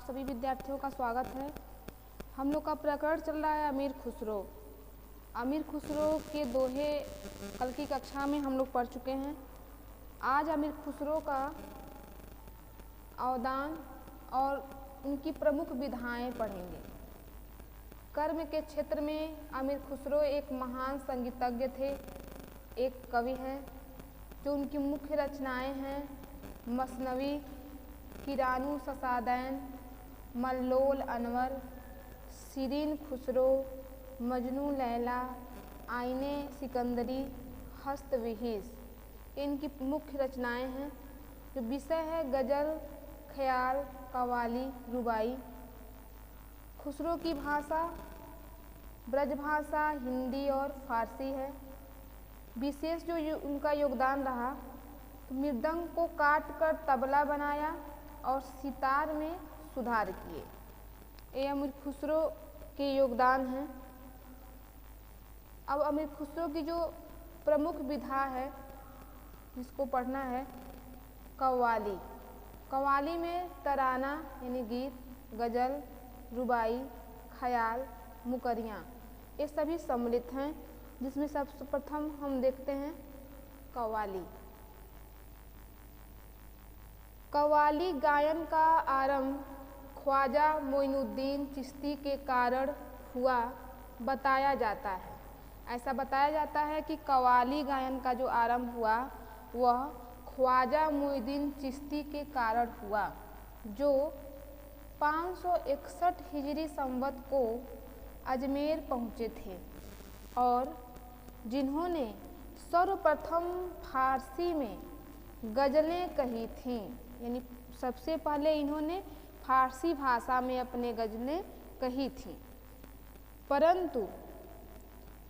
सभी विद्यार्थियों का स्वागत है। हम लोग का प्रकरण चल रहा है अमीर खुसरो। अमीर खुसरो के दोहे कल की कक्षा में हम लोग पढ़ चुके हैं। आज अमीर खुसरो का अवदान और उनकी प्रमुख विधाएं पढ़ेंगे। कर्म के क्षेत्र में अमीर खुसरो एक महान संगीतज्ञ थे, एक कवि हैं। जो उनकी मुख्य रचनाएं हैं मसनवी, किरानू ससादैन, मल्लोल अनवर, शिरीन खुसरो, मजनू लैला, आईने सिकंदरी, हस्तविहिस, इनकी मुख्य रचनाएं हैं। जो विषय है गज़ल, ख्याल, कव्वाली, रुबाई। खुसरो की भाषा ब्रजभाषा, हिंदी और फारसी है। विशेष जो उनका योगदान रहा तो मृदंग को काट कर तबला बनाया और सितार में सुधार किए। ये अमीर खुसरो के योगदान हैं। अब अमीर खुसरो की जो प्रमुख विधा है जिसको पढ़ना है कव्वाली। कव्वाली में तराना यानी गीत, गज़ल, रुबाई, ख्याल, मुकरियाँ ये सभी सम्मिलित हैं, जिसमें सबसे प्रथम हम देखते हैं कव्वाली। कव्वाली गायन का आरंभ ख्वाजा मोइनुद्दीन चिश्ती के कारण हुआ बताया जाता है। ऐसा बताया जाता है कि कव्वाली गायन का जो आरंभ हुआ वह ख्वाजा मोइनुद्दीन चिश्ती के कारण हुआ, जो 561 हिजरी संवत को अजमेर पहुँचे थे और जिन्होंने सर्वप्रथम फारसी में गज़लें कही थीं। यानी सबसे पहले इन्होंने फारसी भाषा में अपने गज़लें कही थीं। परंतु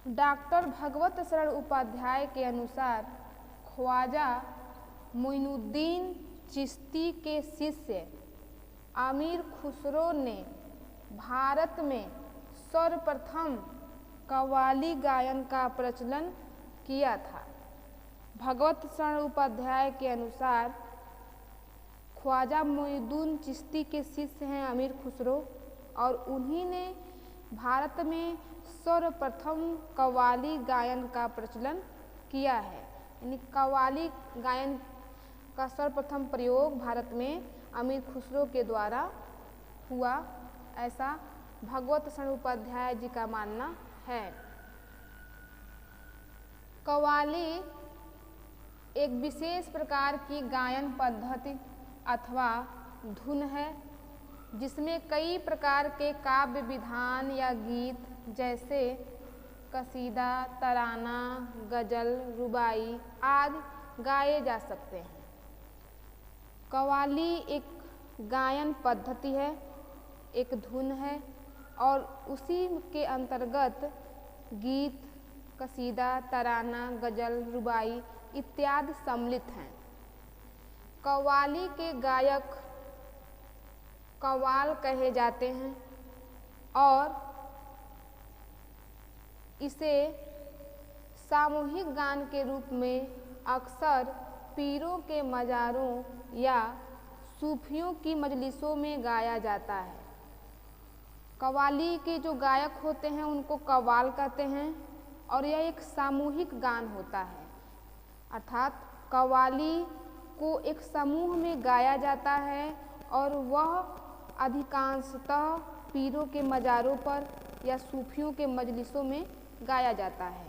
डॉक्टर भगवत शरण उपाध्याय के अनुसार ख्वाजा मोइनुद्दीन चिश्ती के शिष्य अमीर खुसरो ने भारत में सर्वप्रथम कव्वाली गायन का प्रचलन किया था। भगवत शरण उपाध्याय के अनुसार ख्वाजा मोइनुद्दीन चिश्ती के शिष्य हैं अमीर खुसरो और उन्हीं ने भारत में सर्वप्रथम कव्वाली गायन का प्रचलन किया है। यानी कव्वाली गायन का सर्वप्रथम प्रयोग भारत में अमीर खुसरो के द्वारा हुआ, ऐसा भगवत शरण उपाध्याय जी का मानना है। कव्वाली एक विशेष प्रकार की गायन पद्धति अथवा धुन है जिसमें कई प्रकार के काव्य विधान या गीत जैसे कसीदा, तराना, गज़ल, रुबाई आदि गाए जा सकते हैं। कव्वाली एक गायन पद्धति है, एक धुन है और उसी के अंतर्गत गीत, कसीदा, तराना, गज़ल, रुबाई इत्यादि सम्मिलित हैं। कव्वाली के गायक कव्वाल कहे जाते हैं और इसे सामूहिक गान के रूप में अक्सर पीरों के मज़ारों या सूफियों की मजलिसों में गाया जाता है। कव्वाली के जो गायक होते हैं उनको कव्वाल कहते हैं और यह एक सामूहिक गान होता है, अर्थात कव्वाली को एक समूह में गाया जाता है और वह अधिकांशतः पीरों के मज़ारों पर या सूफियों के मजलिसों में गाया जाता है।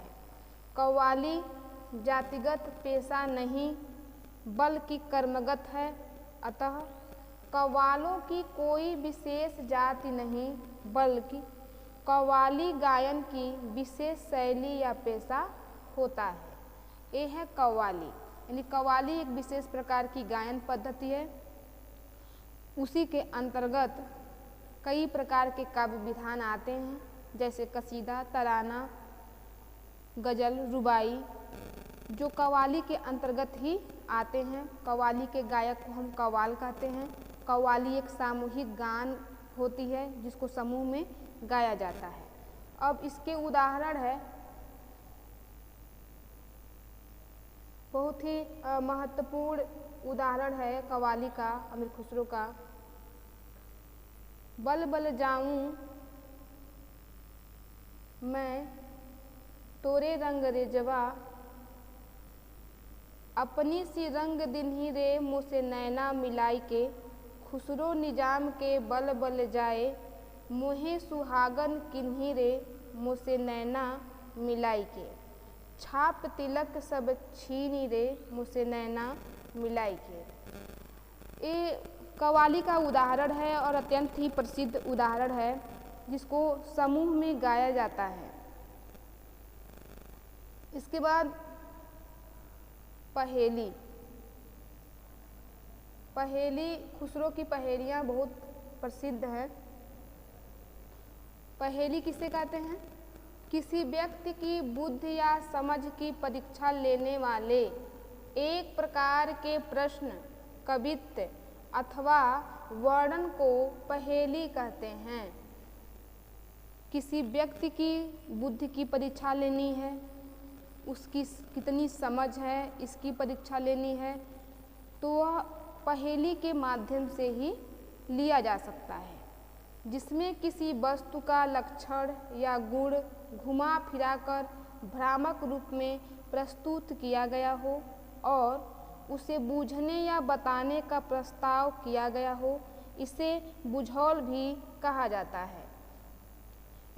कव्वाली जातिगत पेशा नहीं बल्कि कर्मगत है, अतः कव्वालों की कोई विशेष जाति नहीं बल्कि कव्वाली गायन की विशेष शैली या पेशा होता है। ये है कव्वाली। यानी कव्वाली एक विशेष प्रकार की गायन पद्धति है। उसी के अंतर्गत कई प्रकार के काव्य विधान आते हैं जैसे कसीदा, तराना, गज़ल, रुबाई जो कव्वाली के अंतर्गत ही आते हैं। कव्वाली के गायक को हम कव्वाल कहते हैं। कव्वाली एक सामूहिक गान होती है जिसको समूह में गाया जाता है। अब इसके उदाहरण है, बहुत ही महत्वपूर्ण उदाहरण है कव्वाली का, अमीर खुसरो का। बल बल जाऊं मैं तोरे रंग रेजवा, अपनी सी रंग दिन्ही रे मुझसे नैना मिलाई के, खुसरो निजाम के बल बल जाए, मोहे सुहागन किन्ही रे मुझसे नैना मिलाई के, छाप तिलक सब छीनी रे मुझसे नैना मिलाई के। ये कव्वाली का उदाहरण है और अत्यंत ही प्रसिद्ध उदाहरण है जिसको समूह में गाया जाता है। इसके बाद पहेली। पहेली, खुसरो की पहेलियाँ बहुत प्रसिद्ध हैं। पहेली किसे कहते हैं? किसी व्यक्ति की बुद्धि या समझ की परीक्षा लेने वाले एक प्रकार के प्रश्न, कवित्व अथवा वर्णन को पहेली कहते हैं। किसी व्यक्ति की बुद्धि की परीक्षा लेनी है, उसकी कितनी समझ है इसकी परीक्षा लेनी है, तो वह पहेली के माध्यम से ही लिया जा सकता है, जिसमें किसी वस्तु का लक्षण या गुण घुमा फिराकर भ्रामक रूप में प्रस्तुत किया गया हो और उसे बूझने या बताने का प्रस्ताव किया गया हो, इसे बुझौल भी कहा जाता है।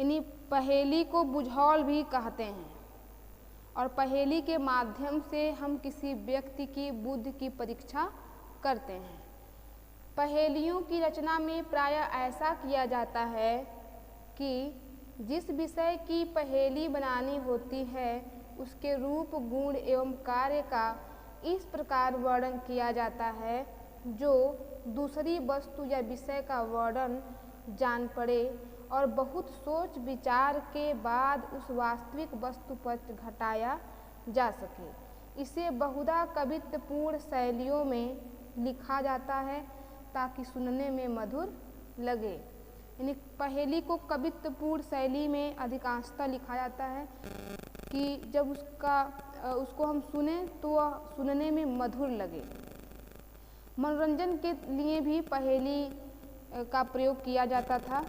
यानी पहेली को बुझौल भी कहते हैं और पहेली के माध्यम से हम किसी व्यक्ति की बुद्धि की परीक्षा करते हैं। पहेलियों की रचना में प्रायः ऐसा किया जाता है कि जिस विषय की पहेली बनानी होती है उसके रूप, गुण एवं कार्य का इस प्रकार वर्णन किया जाता है जो दूसरी वस्तु या विषय का वर्णन जान पड़े और बहुत सोच विचार के बाद उस वास्तविक वस्तु पर घटाया जा सके। इसे बहुधा कवित्वपूर्ण शैलियों में लिखा जाता है ताकि सुनने में मधुर लगे। यानी पहेली को कवित्वपूर्ण शैली में अधिकांशतः लिखा जाता है कि जब उसको हम सुने तो वह सुनने में मधुर लगे। मनोरंजन के लिए भी पहेली का प्रयोग किया जाता था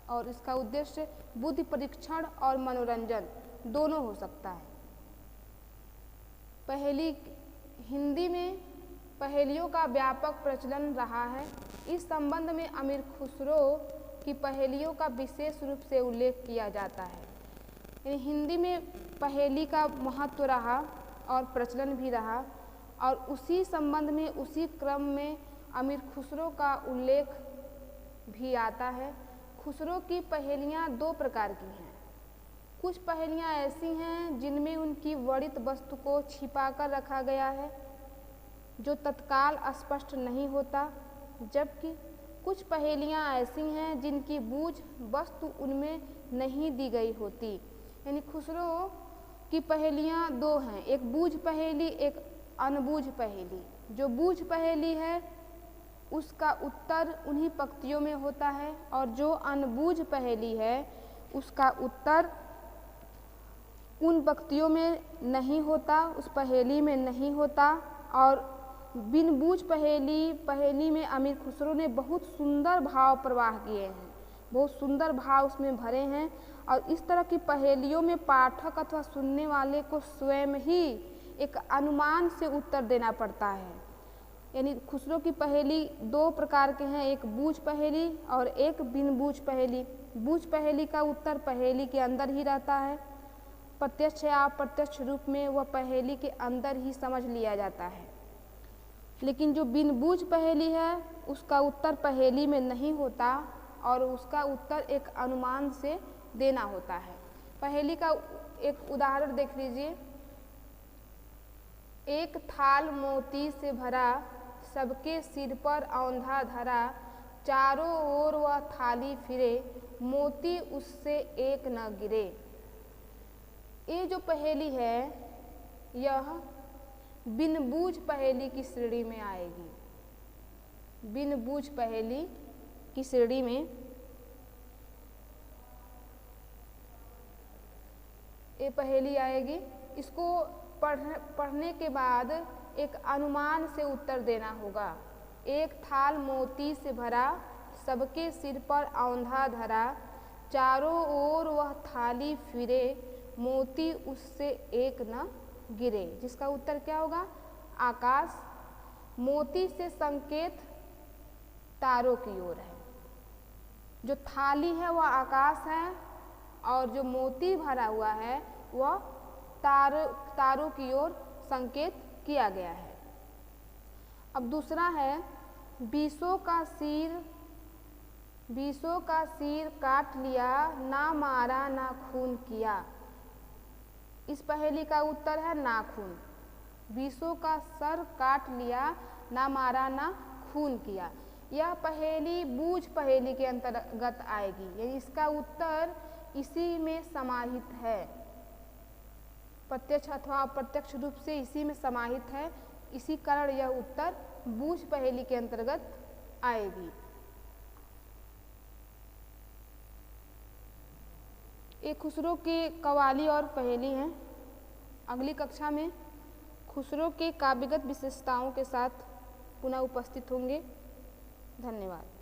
और इसका उद्देश्य बुद्धि परीक्षण और मनोरंजन दोनों हो सकता है। पहेली, हिंदी में पहेलियों का व्यापक प्रचलन रहा है। इस संबंध में अमीर खुसरो की पहेलियों का विशेष रूप से उल्लेख किया जाता है। हिंदी में पहेली का महत्व रहा और प्रचलन भी रहा और उसी संबंध में, उसी क्रम में अमीर खुसरो का उल्लेख भी आता है। खुसरो की पहेलियाँ दो प्रकार की हैं। कुछ पहेलियाँ ऐसी हैं जिनमें उनकी वर्णित वस्तु को छिपा कर रखा गया है जो तत्काल स्पष्ट नहीं होता, जबकि कुछ पहेलियाँ ऐसी हैं जिनकी बूझ वस्तु उनमें नहीं दी गई होती। यानी खुसरो की पहेलियाँ दो हैं, एक बूझ पहेली, एक अनबूझ पहेली। जो बूझ पहेली है उसका उत्तर उन्हीं पंक्तियों में होता है और जो अनबूझ पहेली है उसका उत्तर उन पंक्तियों में नहीं होता, उस पहेली में नहीं होता। और बिन बूझ पहेली में अमीर खुसरो ने बहुत सुंदर भाव प्रवाह किए हैं, बहुत सुंदर भाव उसमें भरे हैं और इस तरह की पहेलियों में पाठक अथवा सुनने वाले को स्वयं ही एक अनुमान से उत्तर देना पड़ता है। यानी खुसरो की पहेली दो प्रकार के हैं, एक बूझ पहेली और एक बिन बूझ पहेली। बूझ पहेली का उत्तर पहेली के अंदर ही रहता है, प्रत्यक्ष या अप्रत्यक्ष रूप में वह पहेली के अंदर ही समझ लिया जाता है। लेकिन जो बिन बूझ पहेली है उसका उत्तर पहेली में नहीं होता और उसका उत्तर एक अनुमान से देना होता है। पहेली का एक उदाहरण देख लीजिए। एक थाल मोती से भरा, सबके सिर पर औंधा धरा, चारों ओर वह थाली फिरे, मोती उससे एक न गिरे। ये जो पहेली है यह बिन बूझ पहेली की श्रेणी में आएगी। बिन बूझ पहेली की श्रेणी में ये पहेली आएगी। इसको पढ़ने के बाद एक अनुमान से उत्तर देना होगा। एक थाल मोती से भरा, सबके सिर पर औंधा धरा, चारों ओर वह थाली फिरे, मोती उससे एक न गिरे। जिसका उत्तर क्या होगा? आकाश। मोती से संकेत तारों की ओर है। जो थाली है वह आकाश है और जो मोती भरा हुआ है वह तारों की ओर संकेत किया गया है। अब दूसरा है, बीसों का सिर काट लिया, ना मारा ना खून किया। इस पहेली का उत्तर है नाखून। बीसों का सर काट लिया, ना मारा ना खून किया। यह पहेली बूझ पहेली के अंतर्गत आएगी, यानी इसका उत्तर इसी में समाहित है, प्रत्यक्ष अथवा अप्रत्यक्ष रूप से इसी में समाहित है। इसी कारण यह उत्तर बूझ पहेली के अंतर्गत आएगी। एक खुसरो की कव्वाली और पहेली है। अगली कक्षा में खुसरो के काव्यगत विशेषताओं के साथ पुनः उपस्थित होंगे। धन्यवाद।